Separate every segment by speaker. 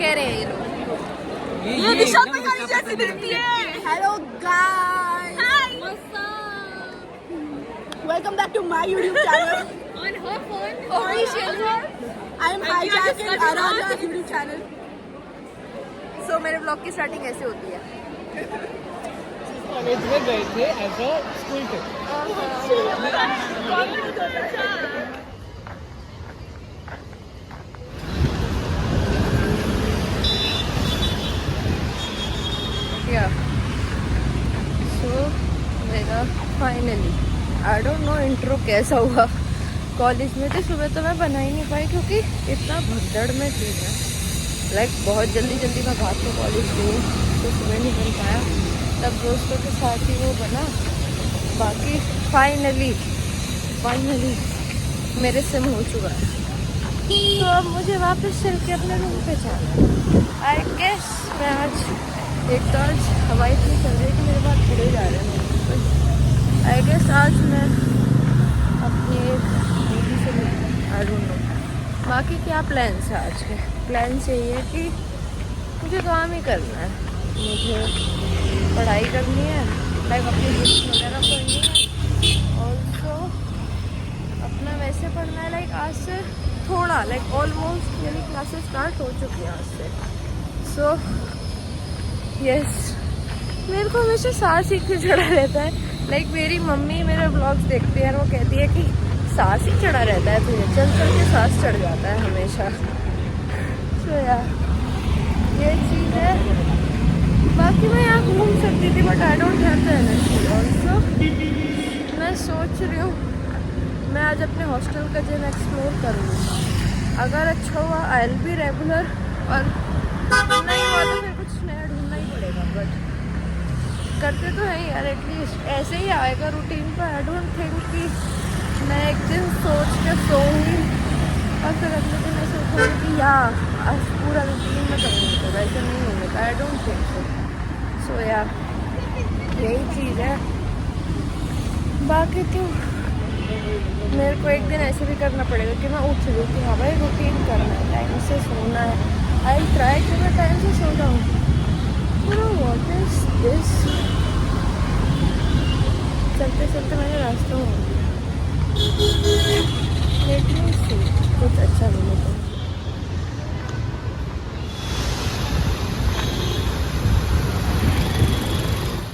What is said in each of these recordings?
Speaker 1: कह रहे हैं ये लोग।
Speaker 2: ये दिशा पे गाड़ी जैसी दिखती है।
Speaker 1: Hello guys,
Speaker 2: hi
Speaker 1: welcome back to my YouTube channel
Speaker 2: on her phone
Speaker 1: officially. I am hijacking Aradhna's YouTube channel. So मेरे ब्लॉग की स्टार्टिंग ऐसे होती है।
Speaker 3: कॉलेज में गए थे एज अ स्कूल ट्रिप।
Speaker 1: सो मेरा finally I don't know intro कैसा हुआ। कॉलेज में तो सुबह तो मैं बना ही नहीं पाई क्योंकि इतना भगदड़ में थी मैं, लाइक बहुत जल्दी मैं भाग के कॉलेज गई तो सुबह नहीं बन पाया। तब दोस्तों के साथ ही वो बना। बाकी फाइनली मेरे सिम हो चुका है तो अब मुझे वापस चल के अपने रूम पे जाना है। आई गेस मैं आज हवाई इतनी चल रही है कि मेरे बाद खड़े जा रहे हैं। आई गेस आज मैं अपनी एक दीदी से मिलूँ। आई डोंट नो बाकी क्या प्लान्स है आज के। प्लान्स यही है कि मुझे काम ही करना है, मुझे पढ़ाई करनी है, लाइक अपनी बुक्स वगैरह पढ़नी है। ऑल्सो अपना वैसे पढ़ना है, लाइक आज से थोड़ा लाइक ऑलमोस्ट मेरी क्लासेस स्टार्ट हो चुकी हैं आज से। सो यस, मेरे को हमेशा सांस ही चढ़ा रहता है। लाइक मेरी मम्मी मेरे ब्लॉग्स देखती है और वो कहती है कि सांस ही चढ़ा रहता है तुझे, चल के सांस चढ़ जाता है हमेशा। सो यार ये चीज़ है। बाकी मैं यहाँ घूम सकती थी but I don't have the energy. Also मैं सोच रही हूँ मैं आज अपने हॉस्टल का जिम एक्सप्लोर करूँगी। अगर अच्छा हुआ आई विल बी रेगुलर, और नहीं हुआ तो फिर कुछ नया ढूंढना ही पड़ेगा। बट करते तो हैं यार, एटलीस्ट ऐसे ही आएगा रूटीन पर। आई डोंट थिंक कि मैं एक दिन सोच के सोऊंगी और फिर अगले दिन ऐसे उठूँगी कि यार आज पूरा रूटीन में करूँगी, तो वैसे नहीं होगा। I don't think so. सो यार यही चीज़ है। बाकी तो मेरे को एक दिन ऐसे भी करना पड़ेगा कि मैं उठ लूँ कि हाँ भाई रूटीन करना है, टाइम से सोना है। आई ट्राई कि मैं टाइम से सो जाऊँ। What is this? चलते मैंने रास्ता हूँ कुछ अच्छा मिले तो।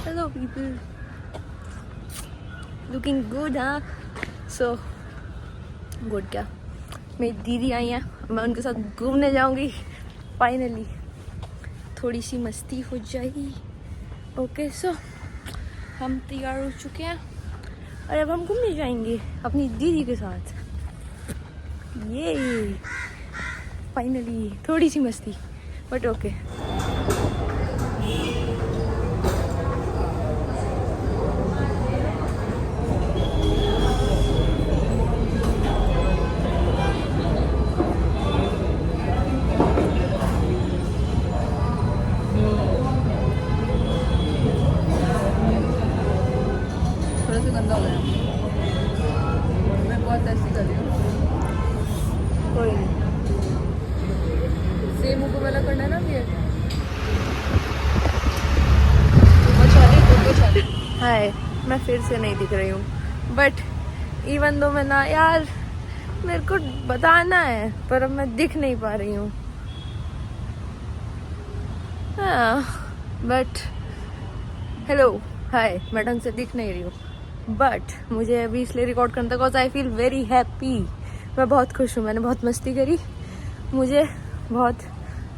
Speaker 1: Hello people, looking good. हाँ सो गुड क्या, मेरी दीदी आई हैं, मैं उनके साथ घूमने जाऊंगी। फाइनली थोड़ी सी मस्ती हो जाएगी। ओके सो हम तैयार हो चुके हैं और अब हम घूमने जाएंगे अपनी दीदी के साथ। ये फाइनली थोड़ी सी मस्ती बट ओके। गंदा हो गया, मैं बहुत ऐसी कर रही हूँ। कोई नहीं, सेम मुँह को वाला करना है ना ये। हाय, मैं फिर से नहीं दिख रही हूँ बट इवन दो मैं ना यार मेरे को बताना है पर अब मैं दिख नहीं पा रही हूँ। हाँ बट हेलो हाय, मैं ढंग से दिख नहीं रही हूँ बट मुझे अभी इसलिए रिकॉर्ड करना था because I feel very happy. मैं बहुत खुश हूँ, मैंने बहुत मस्ती करी, मुझे बहुत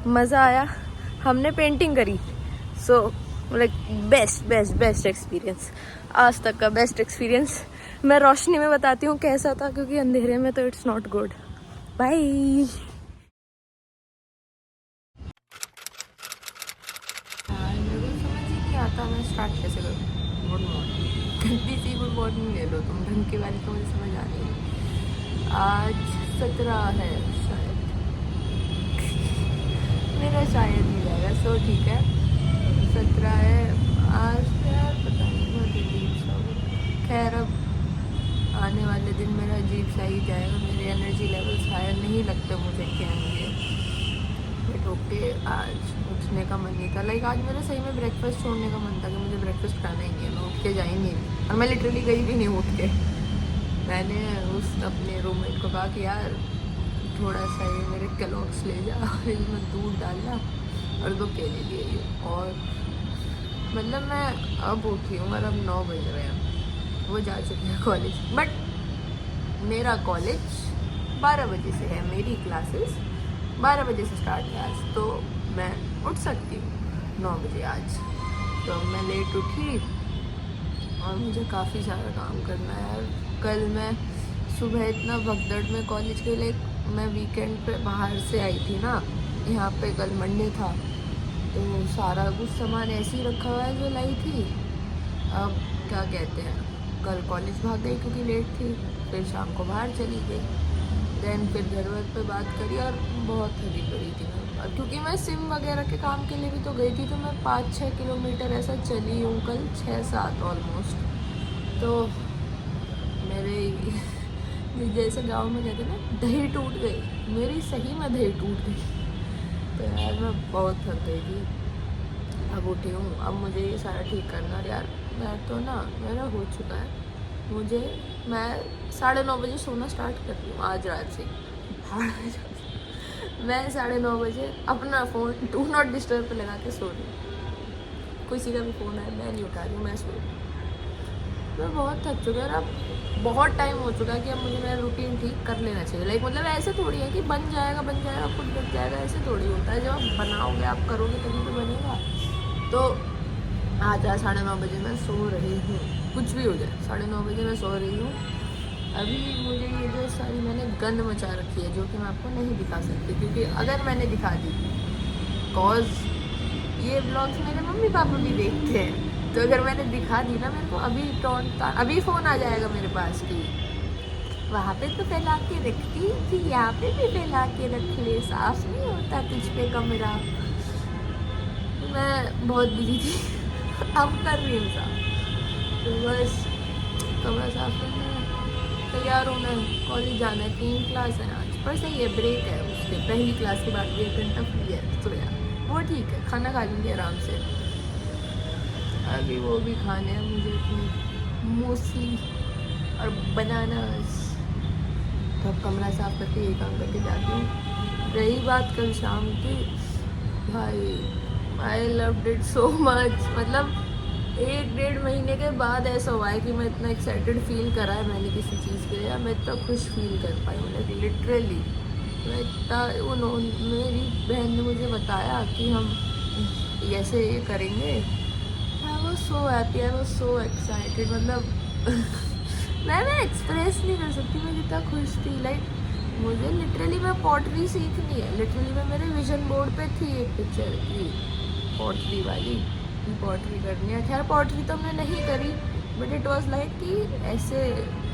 Speaker 1: मज़ा आया। हमने पेंटिंग करी। सो लाइक बेस्ट एक्सपीरियंस, आज तक का बेस्ट एक्सपीरियंस। मैं रोशनी में बताती हूँ कैसा था क्योंकि अंधेरे में तो इट्स नॉट गुड। बाय। समझ ही नहीं आता मैं स्टार्ट कैसे करूँ। गुड मॉर्निंग, गंदी सी गुड मॉर्निंग ले लो तुम, ढंग की वाली तो मुझे समझ आ रही है। आज 17 है शायद, मेरा शायद नहीं जाएगा। सो ठीक है 17 है आज। यार पता नहीं, बहुत अजीब सा हो गया। खैर अब आने वाले दिन मेरा अजीब सा ही जाएगा। मेरे एनर्जी लेवल्स हायर नहीं लगते मुझे क्या है बट के आज उठने का मन नहीं था। लाइक आज मेरा सही में ब्रेकफास्ट छोड़ने का मन था कि मुझे ब्रेकफास्ट खाना ही नहीं है, मैं उठ के जा ही नहीं। और मैं लिटरली गई भी नहीं उठ के। मैंने उस अपने रूममेट को कहा कि यार थोड़ा सा ये मेरे कैलॉग्स ले जा, इसमें दूध डालना और 2 केले लिए। और मतलब मैं अब उठी हूँ और अब 9 बज रहे हैं, वो जा चुके हैं कॉलेज। बट मेरा कॉलेज 12 बजे से है, मेरी क्लासेस 12 बजे से स्टार्ट है आज, तो मैं उठ सकती हूँ 9 बजे आज। तो मैं लेट उठी और मुझे काफ़ी सारा काम करना है यार। कल मैं सुबह इतना भगदड़ में कॉलेज के लिए, मैं वीकेंड पे बाहर से आई थी ना यहाँ पे, कल मंडे था, तो सारा कुछ सामान ऐसे ही रखा हुआ है जो लाई थी। अब क्या कहते हैं, कल कॉलेज भाग गई क्योंकि लेट थी, फिर शाम को बाहर चली गई, देन फिर घर वर पे बात करी और बहुत थकी पड़ी थी मैं। और क्योंकि मैं सिम वगैरह के काम के लिए भी तो गई थी, तो मैं 5-6 किलोमीटर ऐसा चली हूँ कल, 6-7 ऑलमोस्ट। तो मेरे जैसे गांव में कहते हैं ना, दही टूट गई, मेरी सही में दही टूट गई। तो यार मैं बहुत थक गई थी, अब उठी हूँ, अब मुझे ये सारा ठीक करना। और यार मैं तो ना, मेरा हो चुका है, मैं 9:30 बजे सोना स्टार्ट कर रही हूँ आज रात से। मैं 9:30 बजे अपना फ़ोन डू नॉट डिस्टर्ब पे लगा के सो रही हूँ। किसी का भी फ़ोन है मैं नहीं उठा रही हूँ, मैं सो रही हूँ। मैं बहुत थक चुका है, अब बहुत टाइम हो चुका है कि अब मुझे मेरा रूटीन ठीक कर लेना चाहिए। लाइक मतलब ऐसे थोड़ी है कि बन जाएगा खुद बन जाएगा, ऐसे थोड़ी होता है। जब आप बनाओगे, आप करोगे तभी तो बनेगा। तो आज 9:30 बजे मैं सो रही हूँ, कुछ भी हो जाए 9:30 बजे मैं सो रही हूँ। अभी मुझे ये जो सारी मैंने गंद मचा रखी है, जो कि मैं आपको नहीं दिखा सकती, क्योंकि अगर मैंने दिखा दी, कॉज ये ब्लॉग्स मेरे मम्मी पापा भी देखते हैं, तो अगर मैंने दिखा दी ना, मेरे को अभी फ़ोन आ जाएगा मेरे पास कि वहाँ पे तो फैला के रखती थी, यहाँ पे भी फैला के रख ले, साफ नहीं होता तुझ पे कमरा। मैं बहुत बिजी थी, अब कर रही हूँ साफ। तो बस कमरा साफ करना है, तैयार होना है, कॉलेज जाना है, 3 क्लास है आज, पर सही है ब्रेक है, उसके पहली क्लास के बाद 1 घंटा फ्री है, तो यार वो ठीक है, खाना खा लूँगी आराम से। अभी वो भी खाने हैं मुझे, अपनी मूसली और बनानास। तो अब कमरा साफ करके ये काम करके जाती हूँ। रही बात कल शाम की, भाई I loved it so much. मतलब 1-1.5 महीने के बाद ऐसा हुआ है कि मैं इतना एक्साइटेड फील करा है मैंने किसी चीज़ के लिए, मैं इतना खुश फील कर पाई हूँ। लाइक लिटरली मैं इतना, मेरी बहन ने मुझे बताया कि हम ऐसे ये करेंगे, I was so happy, I was so excited. मतलब मैं एक्सप्रेस नहीं कर सकती मैं कितना खुश थी। लाइक मुझे लिटरली, मैं पॉटरी सीखनी है, लिटरली मैं मेरे विजन बोर्ड पे थी एक पिक्चर की पॉटरी वाली, पॉटरी करनी है। खैर पॉटरी तो हमने नहीं करी, बट इट वाज लाइक कि ऐसे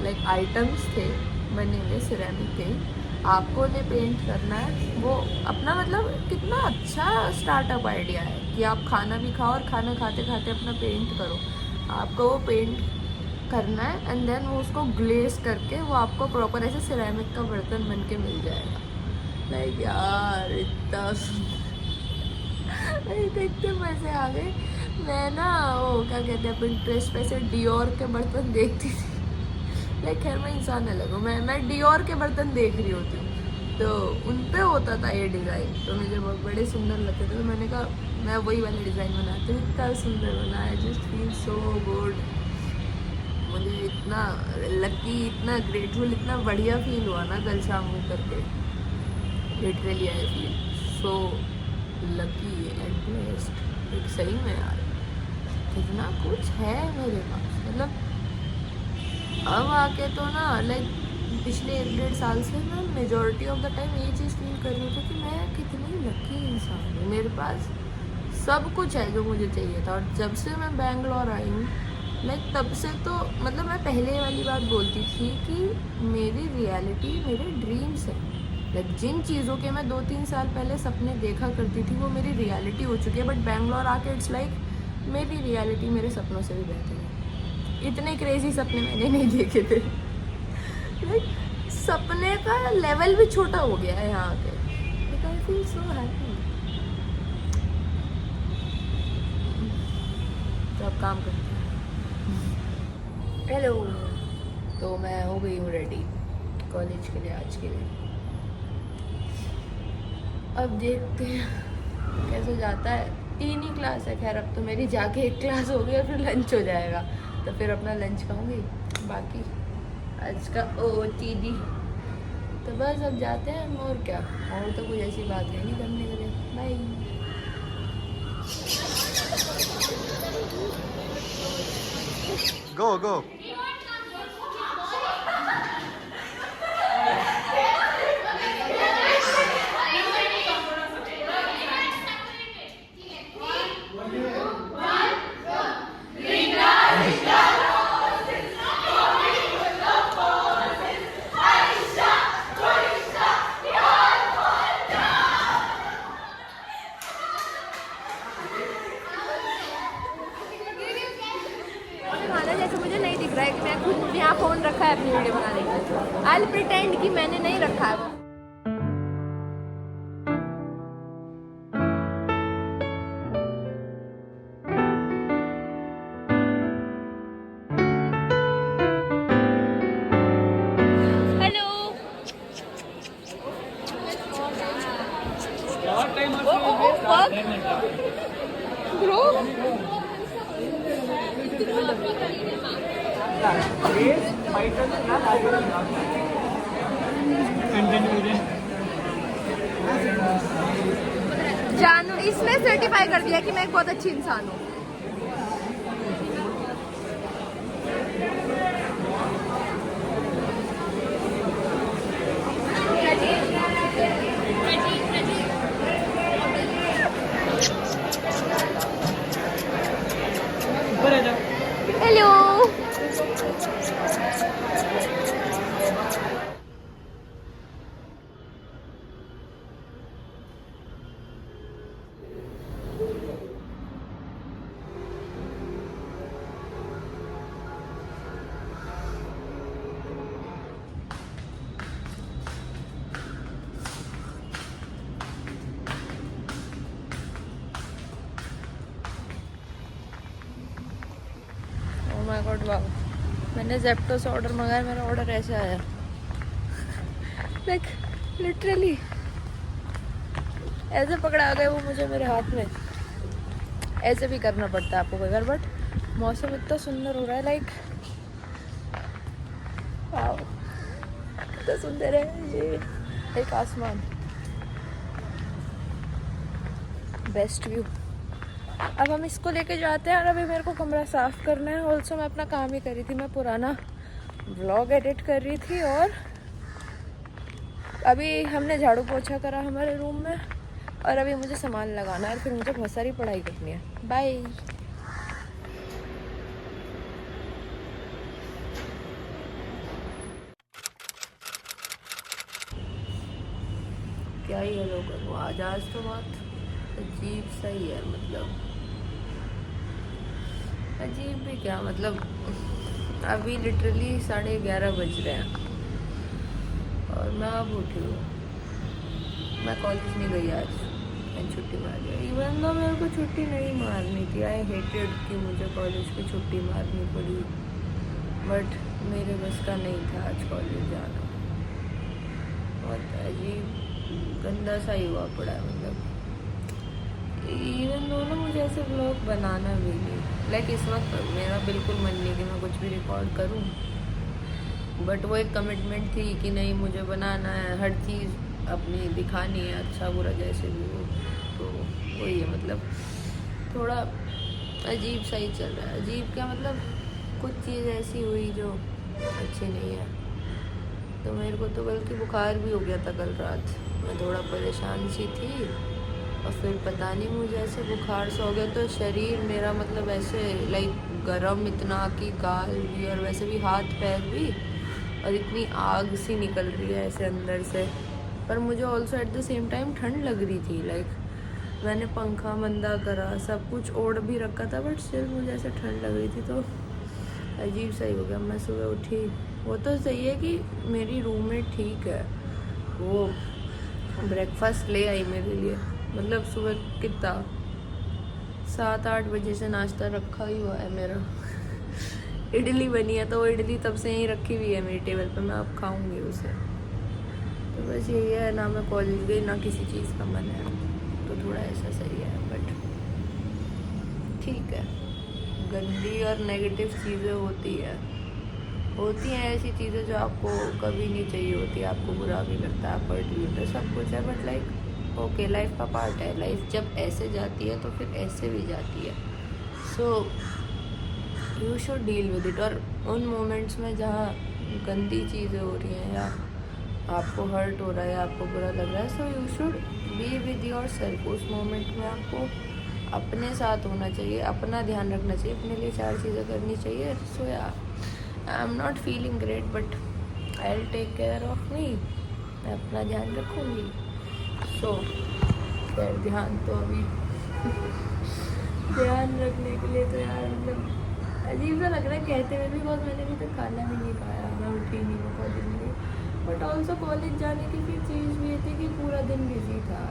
Speaker 1: लाइक आइटम्स थे बने हुए सिरेमिक के, आपको उन्हें पेंट करना है। वो अपना मतलब कितना अच्छा स्टार्टअप आइडिया है कि आप खाना भी खाओ और खाना खाते खाते अपना पेंट करो। आपको वो पेंट करना है एंड देन वो उसको ग्लेज करके वो आपको प्रॉपर ऐसे सिरेमिक का बर्तन बन के मिल जाएगा। लाइक यार इतना देखते मज़े आ गए। मैं ना वो क्या कहते हैं, पिंटरेस्ट पे से डियोर के बर्तन देखती थी। लाइक खैर मैं इंसान अलग हूँ, मैं डियोर के बर्तन देख रही होती हूँ, तो उन पे होता था ये डिज़ाइन, तो मुझे बहुत बड़े सुंदर लगते थे। तो मैंने कहा मैं वही वाला डिज़ाइन बनाती हूँ। इतना सुंदर बना है, जस्ट फील सो गुड। मुझे इतना लकी, इतना ग्रेटफुल, इतना बढ़िया फील हुआ ना कल शाम को करके। Literally I feel so lucky and blessed. एक सही में यार कितना कुछ है मेरे पास। मतलब अब आके तो ना लाइक पिछले 1-1.5 साल से मैं मेजॉरिटी ऑफ द टाइम ये चीज़ फील कर रही थी कि मैं कितनी लकी इंसान हूँ, मेरे पास सब कुछ है जो मुझे चाहिए था। और जब से मैं बैंगलोर आई हूँ, मैं तब से तो मतलब मैं पहले वाली बात बोलती थी कि मेरी रियलिटी मेरे ड्रीम्स है। लाइक जिन चीज़ों के मैं 2-3 साल पहले सपने देखा करती थी वो मेरी रियलिटी हो चुकी है। बट बैंगलोर आके इट्स लाइक मेरी रियलिटी मेरे सपनों से भी बेहतर है। इतने क्रेजी सपने मैंने नहीं देखे थे। लाइक सपने का लेवल भी छोटा हो गया है यहाँ के। Like I feel so happy. काम करते हैं। हेलो, तो मैं हो गई हूँ रेडी कॉलेज के लिए आज के लिए। अब देखते हैं कैसे जाता है। 3 ही क्लास है, खैर अब तो मेरी जाके 1 क्लास हो गई और फिर लंच हो जाएगा, तो फिर अपना लंच खाऊंगी। बाकी आज का OOTD तो बस अब जाते हैं हम, और क्या, और तो कोई ऐसी बात है नहीं करने के लिए। बाय।
Speaker 4: Go.
Speaker 1: जैसे मुझे नहीं दिख रहा है कि मैं खुद यहाँ फ़ोन रखा है अपनी वीडियो बनाने के लिए। आई विल प्रिटेंड कि मैंने नहीं रखा है वो। जानू इसने सर्टिफाई कर दिया कि मैं एक बहुत अच्छी इंसान हूँ। हेलो, माय गॉड वाह, मैंने जेप्टो से ऑर्डर मंगाया, मेरा ऑर्डर ऐसे आया। लाइक लिटरली ऐसे पकड़ा गया वो मुझे मेरे हाथ में। ऐसे भी करना पड़ता है आपको अगर, बट मौसम इतना सुंदर हो रहा है, लाइक वाह इतना सुंदर है ये। एक आसमान, बेस्ट व्यू। अब हम इसको लेके जाते हैं और अभी मेरे को कमरा साफ़ करना है। ऑल्सो मैं अपना काम ही कर रही थी, मैं पुराना व्लॉग एडिट कर रही थी और अभी हमने झाड़ू पोछा करा हमारे रूम में और अभी मुझे सामान लगाना है और फिर मुझे बहुत सारी पढ़ाई करनी है। बाय। क्या ही हेलो करूँ आज तो बहुत अजीब सा ही है, मतलब अजीब भी क्या, मतलब अभी लिटरली 11:30 बज रहे हैं और मैं अब उठी हूँ। मैं कॉलेज नहीं गई आज, मैं छुट्टी मार दी। इवन तो मेरे को छुट्टी नहीं मारनी थी, आई हेटेड कि मुझे कॉलेज की छुट्टी मारनी पड़ी, बट मेरे बस का नहीं था आज कॉलेज जाना। बहुत अजीब गंदा सा ही हुआ पड़ा है, मतलब इवन दो ना मुझे ऐसे व्लॉग बनाना भी नहीं, लाइक इस वक्त मेरा बिल्कुल मन नहीं कि मैं कुछ भी रिकॉर्ड करूं, बट वो एक कमिटमेंट थी कि नहीं मुझे बनाना है, हर चीज़ अपनी दिखानी है, अच्छा बुरा जैसे भी हो। तो वही है, मतलब थोड़ा अजीब सा ही चल रहा है। अजीब क्या, मतलब कुछ चीज़ ऐसी हुई जो अच्छी नहीं है। तो मेरे को तो बल्कि बुखार भी हो गया था कल रात, मैं थोड़ा परेशान सी थी और फिर पता नहीं मुझे ऐसे बुखार सा हो गया, तो शरीर मेरा मतलब ऐसे लाइक गरम इतना कि गाल भी और वैसे भी हाथ पैर भी, और इतनी आग सी निकल रही है ऐसे अंदर से। पर मुझे also at the same time ठंड लग रही थी, लाइक मैंने पंखा मंदा करा, सब कुछ ओढ़ भी रखा था, बट स्टिल मुझे ऐसे ठंड लग रही थी। तो अजीब सा ही हो गया। मैं सुबह उठी, वो तो सही है कि मेरी रूममेट ठीक है, वो ब्रेकफास्ट ले आई मेरे लिए, मतलब सुबह कितना 7-8 बजे से नाश्ता रखा ही हुआ है मेरा। इडली बनी है तो वो इडली तब से यहीं रखी हुई है मेरी टेबल पे, मैं अब खाऊंगी उसे। तो बस यही है, ना मैं कॉलेज गई ना किसी चीज़ का मन है, तो थोड़ा ऐसा सही है। बट ठीक है, गंदी और नेगेटिव चीज़ें होती हैं ऐसी चीज़ें जो आपको कभी नहीं चाहिए होती, आपको बुरा भी लगता है, आपको भी होता है, सब कुछ है। बट लाइक ओके, लाइफ का पार्ट है। लाइफ जब ऐसे जाती है तो फिर ऐसे भी जाती है। So you should deal with it. और उन मोमेंट्स में जहाँ गंदी चीज़ें हो रही हैं या आपको हर्ट हो रहा है या आपको बुरा लग रहा है, so you should be with your self. उस मोमेंट में आपको अपने साथ होना चाहिए, अपना ध्यान रखना चाहिए, अपने लिए 4 चीज़ें करनी चाहिए। So yeah I am not feeling great but I will take care of me, मैं अपना ध्यान रखूँगी। सो फिर ध्यान तो अभी ध्यान रखने के लिए तो यार मतलब अजीब सा लग रहा है कहते हुए भी, बहुत मैंने अभी तक खाना भी नहीं खाया, मैं उठी नहीं हूँ कॉलेज में। बट ऑल्सो कॉलेज जाने की फिर चीज़ भी ये थी कि पूरा दिन बिजी था,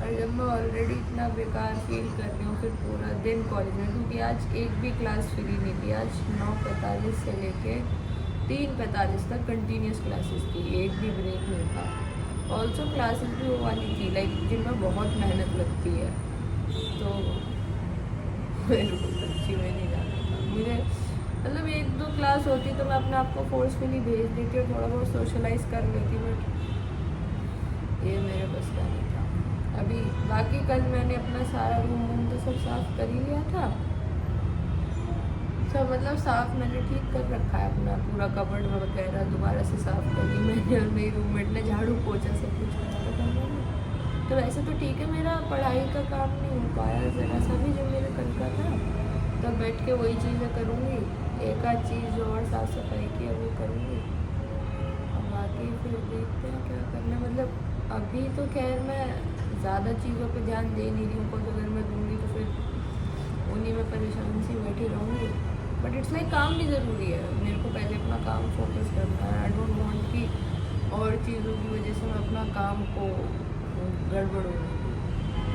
Speaker 1: और जब मैं ऑलरेडी इतना बेकार फील कर रही हूँ फिर पूरा दिन कॉलेज में, क्योंकि आज एक भी क्लास फ्री नहीं थी। आज 9:45 से लेके 3:45 तक कंटिन्यूस क्लासेस थी, एक भी ब्रेक नहीं था। ऑल्सो क्लासेस भी वो वाली थी लाइक जिनमें बहुत मेहनत लगती है, तो मेरे को सच्ची में नहीं जाना था। मुझे मतलब 1-2 क्लास होती तो मैं अपने आप को फोर्सफुली भेज देती और थोड़ा बहुत सोशलाइज कर लेती, बट ये मेरे बस का नहीं था। अभी बाकी कल मैंने अपना सारा रूम तो सब साफ़ कर ही लिया था, सब मतलब साफ़ मैंने ठीक कर रखा है, अपना पूरा कबर्ड वगैरह दोबारा से साफ़ कर ली मैंने, और मेरी रूममेट ने झाड़ू पोछा सब कुछ करा था कमरे में। तो वैसे तो ठीक है, मेरा पढ़ाई का काम नहीं हो पाया ज़रा सा भी जो मेरे कल का था, तब बैठ के वही चीज़ें करूँगी, एक आध चीज़ जो और साफ़ सफाई की है वो करूँगी, और बाकी फिर देखते हैं क्या करना। मतलब अभी तो खैर मैं ज़्यादा चीज़ों पे ध्यान दे नहीं रही हूँ, कुछ अगर मैं दूँगी तो फिर उन्हीं में परेशान सी बैठी रहूँगी। बट इट्स लाइक काम भी ज़रूरी है, मेरे को पहले अपना काम फोकस करना है। आई डोंट वांट कि और चीज़ों की वजह से मैं अपना काम को गड़बड़ हो।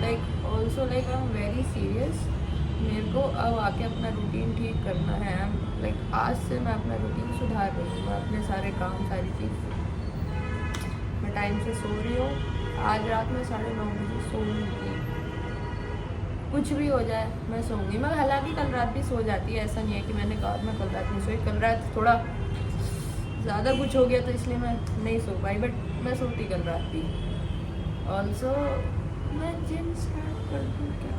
Speaker 1: Like also like I am very serious, मेरे को अब आके अपना रूटीन ठीक करना है। लाइक आज से मैं अपना रूटीन सुधार रही हूँ, मैं अपने सारे काम सारी चीज़, मैं टाइम से सो रही हूँ। आज रात में 9:30 बजे सोऊंगी, कुछ भी हो जाए मैं सोऊंगी। मैं हालांकि कल रात भी सो जाती है, ऐसा नहीं है कि मैंने कहा मैं कल रात नहीं सोई, कल रात थोड़ा ज़्यादा कुछ हो गया तो इसलिए मैं नहीं सो पाई, बट मैं सोती कल रात भी। ऑल्सो मैं जिम स्टार्ट कर दूँ क्या,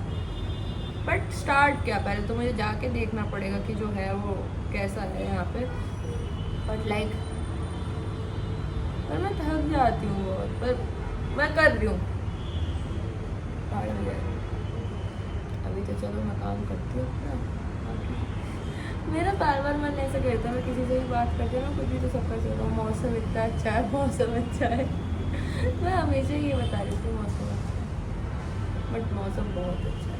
Speaker 1: बट स्टार्ट क्या, पहले तो मुझे जाके देखना पड़ेगा कि जो है वो कैसा है यहाँ पे। बट लाइक पर मैं थक जाती हूँ बहुत, पर मैं कर रही हूँ। अभी तो चलो मैं काम करती हूँ अपना। मेरा बार बार मन ऐसा कहता है, मैं किसी से भी बात करती हूँ ना, कुछ भी तो सबका चल रहा, मौसम इतना अच्छा है, मौसम अच्छा है। मैं हमेशा ये बता रही थी मौसम अच्छा है, बट मौसम बहुत अच्छा है।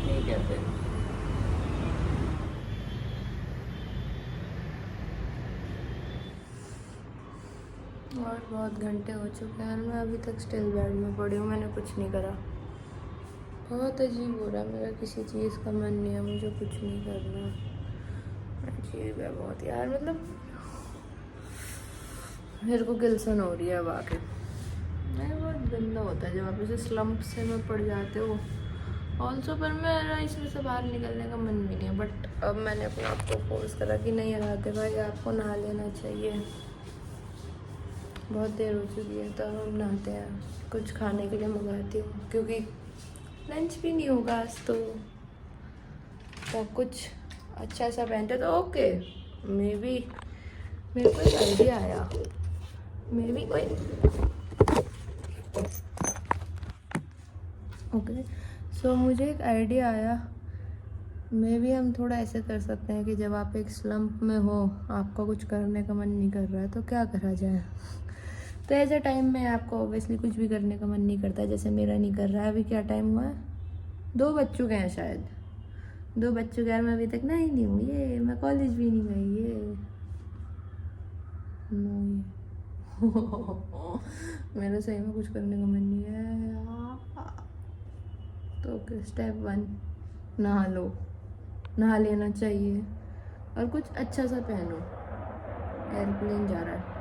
Speaker 1: ठीक है फिर और बहुत घंटे हो चुके हैं, मैं अभी तक स्टिल बेड में पड़ी हूँ, मैंने कुछ नहीं करा। बहुत अजीब हो रहा है, मेरा किसी चीज़ का मन नहीं है, मुझे कुछ नहीं करना। अजीब है बहुत यार, मतलब मेरे को गिल्सन हो रही है अब आके। नहीं बहुत गंदा होता है जब आप ऐसे स्लम्प से में पड़ जाते हो। ऑल्सो पर मेरा इसमें से बाहर निकलने का मन भी नहीं है, बट अब मैंने अपने आप को फोर्स करा कि नहीं राधे भाई आपको नहा लेना चाहिए, बहुत देर हो चुकी है, तो हम नहाते हैं। कुछ खाने के लिए मंगाती हूँ क्योंकि लंच भी नहीं होगा आज, तो कुछ अच्छा सा पहनते तो ओके। मे बी मेरे को एक आइडिया आया, मे बी ओके, सो मुझे एक आइडिया आया। मे बी हम थोड़ा ऐसे कर सकते हैं कि जब आप एक स्लम्प में हो, आपका कुछ करने का मन नहीं कर रहा है, तो क्या करा जाए। तो ऐसे टाइम में आपको ऑब्वियसली कुछ भी करने का मन नहीं करता, जैसे मेरा नहीं कर रहा है। अभी क्या टाइम हुआ है, 2 बज चुके हैं शायद, 2 बज चुके हैं, मैं अभी तक नहाई नहीं हूँ, ये मैं कॉलेज भी नहीं गई, ये मेरा सही में कुछ करने का मन नहीं है। स्टेप 1 नहा लो, नहा लेना चाहिए और कुछ अच्छा सा पहनो। एयरप्लेन जा रहा है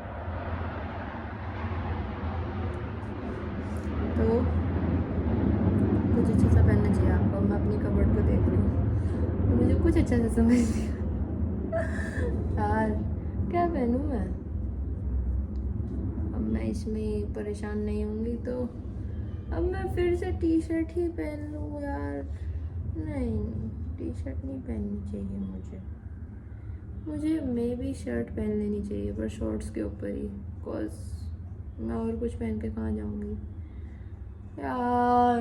Speaker 1: तो कुछ अच्छा सा पहनना चाहिए आपको। मैं अपनी कबर्ड को देख रही हूँ तो मुझे कुछ अच्छा सा समझ नहीं यार क्या पहनूं मैं। अब मैं इसमें परेशान नहीं होंगी तो अब मैं फिर से टी शर्ट ही पहन लूँ यार। नहीं, टी शर्ट नहीं पहननी चाहिए मुझे मे भी शर्ट पहन लेनी चाहिए पर शॉर्ट्स के ऊपर ही, बिकॉज मैं और कुछ पहन के कहाँ जाऊँगी यार।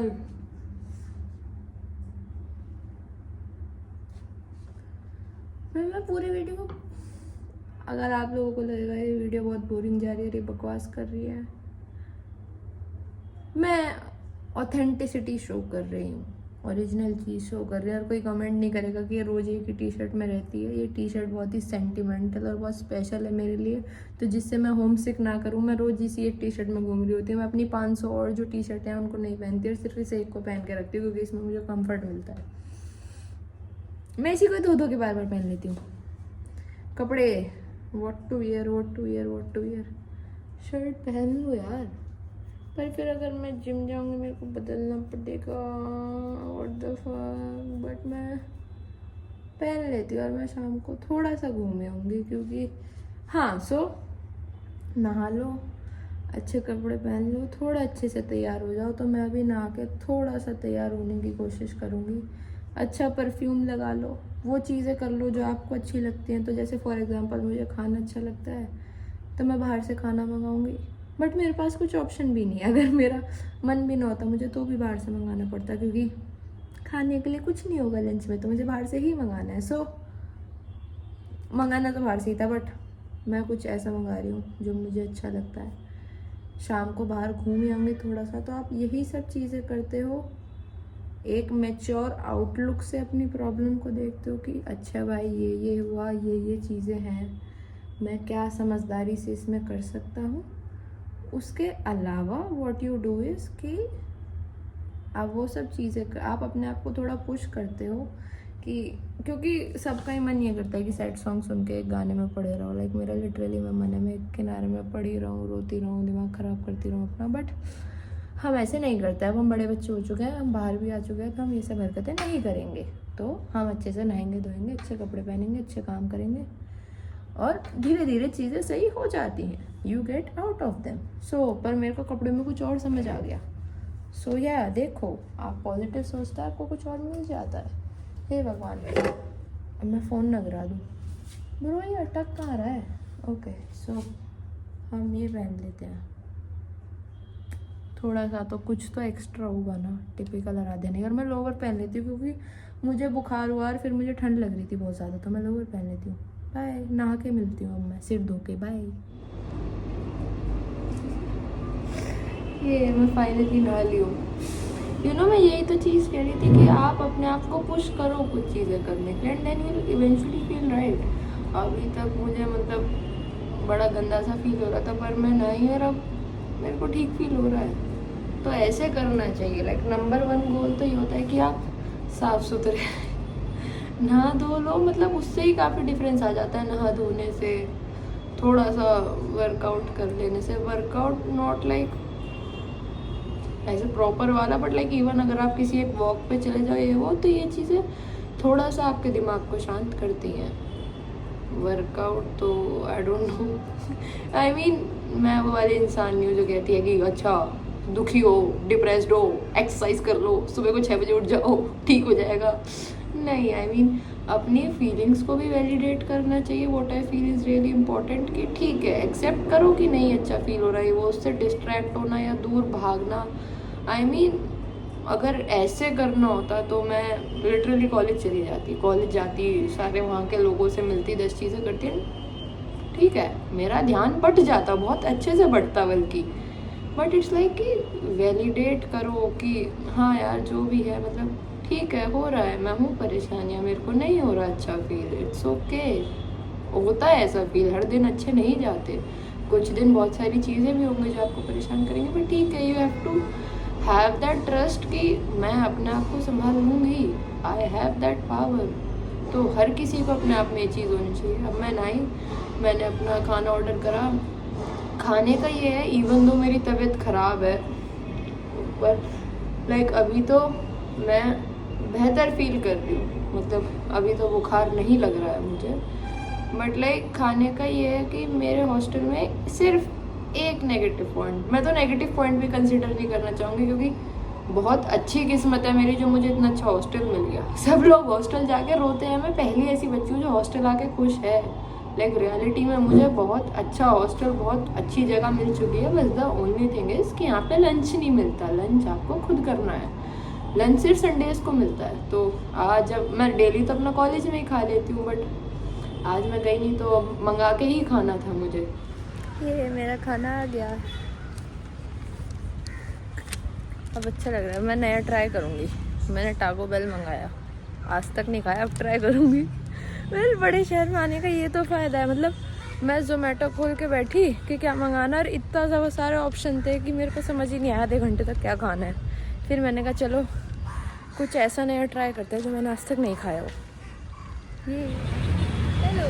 Speaker 1: मैं पूरी वीडियो को, अगर आप लोगों को लगेगा ये वीडियो बहुत बोरिंग जा रही है, ये बकवास कर रही है, मैं ऑथेंटिसिटी शो कर रही हूँ, ओरिजिनल चीज़ शो कर रही है। और कोई कमेंट नहीं करेगा कि ये रोज़ एक ही टी शर्ट में रहती है। ये टी शर्ट बहुत ही सेंटिमेंटल और बहुत स्पेशल है मेरे लिए, तो जिससे मैं होम सिक ना करूँ। मैं रोज़ इसी एक टी शर्ट में घूम रही होती हूँ। मैं अपनी 500 और जो टी शर्ट हैं उनको नहीं पहनती और सिर्फ इस एक को पहन के रखती हूँ क्योंकि इसमें मुझे कम्फर्ट मिलता है। मैं इसी को धो के बार बार पहन लेती हूँ। कपड़े व्हाट टू वियर, शर्ट पहन लो यार, पर फिर अगर मैं जिम जाऊंगी मेरे को बदलना पड़ेगा। व्हाट द फक, बट मैं पहन लेती हूँ और मैं शाम को थोड़ा सा घूमे आऊँगी क्योंकि हाँ। सो नहा लो, अच्छे कपड़े पहन लो, थोड़ा अच्छे से तैयार हो जाओ। तो मैं अभी नहा के थोड़ा सा तैयार होने की कोशिश करूँगी। अच्छा परफ्यूम लगा लो, वो चीज़ें कर लो जो आपको अच्छी लगती हैं। तो जैसे फॉर एग्जांपल मुझे खाना अच्छा लगता है तो मैं बाहर से खाना मंगाऊंगी, बट मेरे पास कुछ ऑप्शन भी नहीं है। अगर मेरा मन भी ना होता मुझे तो भी बाहर से मंगाना पड़ता क्योंकि खाने के लिए कुछ नहीं होगा लंच में, तो मुझे बाहर से ही मंगाना है। सो मंगाना तो बाहर से ही था, बट मैं कुछ ऐसा मंगा रही हूँ जो मुझे अच्छा लगता है। शाम को बाहर घूम आऊँगी थोड़ा सा। तो आप यही सब चीज़ें करते हो, एक मैच्योर आउटलुक से अपनी प्रॉब्लम को देखते हो कि अच्छा भाई ये हुआ, ये चीज़ें हैं, मैं क्या समझदारी से इसमें कर सकता हूँ। उसके अलावा व्हाट यू डू इज़ कि आप वो सब चीज़ें आप अपने आप को थोड़ा पुश करते हो कि क्योंकि सबका ही मन ये करता है कि सैड सॉन्ग सुन के एक गाने में पड़े रहो। लाइक मेरा लिटरली मैं मन है मैं एक किनारे में पड़ी रहूँ, रोती रहूँ, दिमाग ख़राब करती रहूँ अपना। बट हम ऐसे नहीं करते। अब हम बड़े बच्चे हो चुके हैं, हम बाहर भी आ चुके हैं, तो हम ये सब हरकतें नहीं करेंगे। तो हम अच्छे से नहाएंगे धोएंगे, अच्छे कपड़े पहनेंगे, अच्छे काम करेंगे और धीरे धीरे चीज़ें सही हो जाती हैं। You get out of them. So पर मेरे को कपड़े में कुछ और समझ आ गया। सो या देखो, आप पॉजिटिव सोचते हैं आपको कुछ और मिल जाता है। हे भगवान, अब मैं फ़ोन न गिरा दूँ। ब्रो ये अटक कहाँ रहा है? ओके सो हम ये पहन लेते हैं। थोड़ा सा तो कुछ तो एक्स्ट्रा होगा ना, टिपिकल आराध्या। और मैं लोवर पहन लेती हूँ क्योंकि मुझे बुखार हुआ और फिर मुझे ठंड लग रही थी बहुत ज़्यादा, तो मैं लोवर पहन लेती हूँ। बाय, नहा के मिलती हूँ अब मैं सिर धो के। बाय। ये मैं फाइनली नहा ली हूँ। मैं यही तो चीज़ कह रही थी कि आप अपने आप को पुश करो कुछ चीज़ें करने के लिए, and then you eventually feel right. अभी तक मुझे मतलब बड़ा गंदा सा फील हो रहा था, पर मैं नहीं, और अब मेरे को ठीक फील हो रहा है। तो ऐसे करना चाहिए। लाइक नंबर 1 गोल तो ये होता है कि आप साफ सुथरे नहा धो लो। मतलब उससे ही काफ़ी डिफरेंस आ जाता है नहा धोने से, थोड़ा सा वर्कआउट कर लेने से। वर्कआउट नॉट लाइक ऐसे प्रॉपर वाला, बट लाइक इवन अगर आप किसी एक वॉक पे चले जाओ ये वो, तो ये चीज़ें थोड़ा सा आपके दिमाग को शांत करती हैं। वर्कआउट तो I don't know, I mean मैं वो वाली इंसान नहीं हूँ जो कहती है कि अच्छा दुखी हो, डिप्रेस्ड हो, एक्सरसाइज कर लो, सुबह को 6 बजे उठ जाओ, ठीक हो जाएगा। नहीं, आई मीन अपनी फीलिंग्स को भी वैलिडेट करना चाहिए। What I feel is really important कि ठीक है, एक्सेप्ट करो कि नहीं अच्छा फील हो रहा है, वो उससे डिस्ट्रैक्ट होना या दूर भागना। आई मीन अगर ऐसे करना होता तो मैं लिटरली कॉलेज चली जाती, सारे वहाँ के लोगों से मिलती, 10 चीज़ें करती, ठीक है, मेरा ध्यान बट जाता, बहुत अच्छे से बटता बल्कि। बट इट्स लाइक कि वैलिडेट करो कि हाँ यार जो भी है, मतलब ठीक है, हो रहा है, मैं हूँ परेशान या मेरे को नहीं हो रहा अच्छा फील, इट्स ओके। होता है ऐसा फील, हर दिन अच्छे नहीं जाते, कुछ दिन बहुत सारी चीज़ें भी होंगी जो आपको परेशान करेंगे, बट ठीक है, you have to have that trust कि मैं अपने आप को संभाल लूँगी, आई हैव दैट पावर। तो हर किसी को अपने आप में ये चीज़ होनी चाहिए। अब मैं ना ही मैंने अपना खाना ऑर्डर करा, खाने का ये है इवन दो मेरी तबीयत ख़राब है पर लाइक अभी तो मैं बेहतर फील कर रही हूँ, मतलब अभी तो बुखार नहीं लग रहा है मुझे। बट लाइक खाने का ये है कि मेरे हॉस्टल में सिर्फ एक नेगेटिव पॉइंट, मैं तो नेगेटिव पॉइंट भी कंसिडर नहीं करना चाहूँगी क्योंकि बहुत अच्छी किस्मत है मेरी जो मुझे इतना अच्छा हॉस्टल मिल गया। सब लोग हॉस्टल जाके रोते हैं, मैं पहली ऐसी बच्ची हूँ जो हॉस्टल आके खुश है। लाइक रियलिटी में मुझे बहुत अच्छा हॉस्टल, बहुत अच्छी जगह मिल चुकी है। बस द ओनली थिंग इज़ कि यहाँ पे लंच नहीं मिलता, लंच आपको खुद करना है। लंच सिर्फ संडेज़ को मिलता है। तो आज जब मैं डेली तो अपना कॉलेज में ही खा लेती हूँ, बट आज मैं गई नहीं तो अब मंगा के ही खाना था मुझे। ये मेरा खाना आ गया, अब अच्छा लग रहा है। मैं नया ट्राई करूँगी। मैंने टाको बेल मंगाया, आज तक नहीं खाया, अब ट्राई करूँगी। वेल बड़े शहर में आने का ये तो फ़ायदा है, मतलब मैं जोमेटो खोल के बैठी कि क्या मंगाना, और इतना ज़्यादा सारे ऑप्शन थे कि मेरे को समझ ही नहीं आया आधे घंटे तक क्या खाना है। फिर मैंने कहा चलो कुछ ऐसा नया ट्राई करते हैं जो मैंने आज तक नहीं खाया हो। ये हेलो,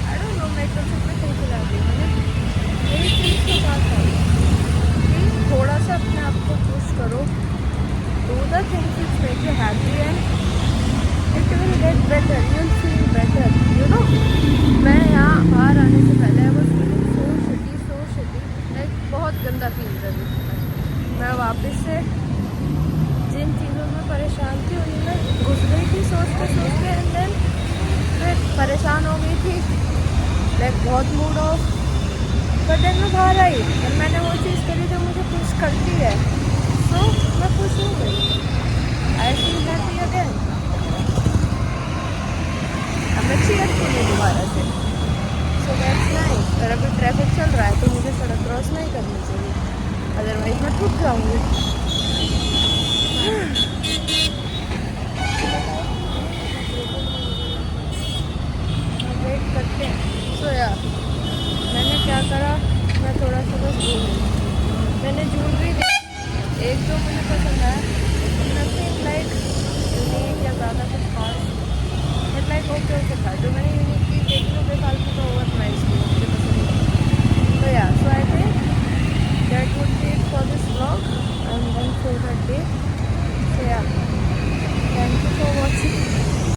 Speaker 1: आई डोंट नो मैं कब से सही खिला रही हूँ। मेरी चीज़ के साथ कि थोड़ा सा अपने आप को पुश करो, do the things which make you happy and it will get better, you will feel better, you know. मैं यहाँ बाहर आने से पहले I was feeling so shitty, like बहुत गंदा फील कर रही थी। मैं वापस से जिन चीज़ों में परेशान थी उन्हीं में घुस गई थी सोच के एंड देन फिर परेशान हो गई थी, लाइक बहुत मूड ऑफ। बट देन मैं बाहर आई और मैंने वो चीज़ करी जो मुझे खुश करती है, सो मैं खुश हो गई। I feel happy again. अब मैं चीयरफुल हूँ दोबारा से, सो दैट्स नाइस। और अभी ट्रैफिक चल रहा है तो मुझे सड़क क्रॉस नहीं करनी चाहिए, अदरवाइज मैं ठुक जाऊँगी।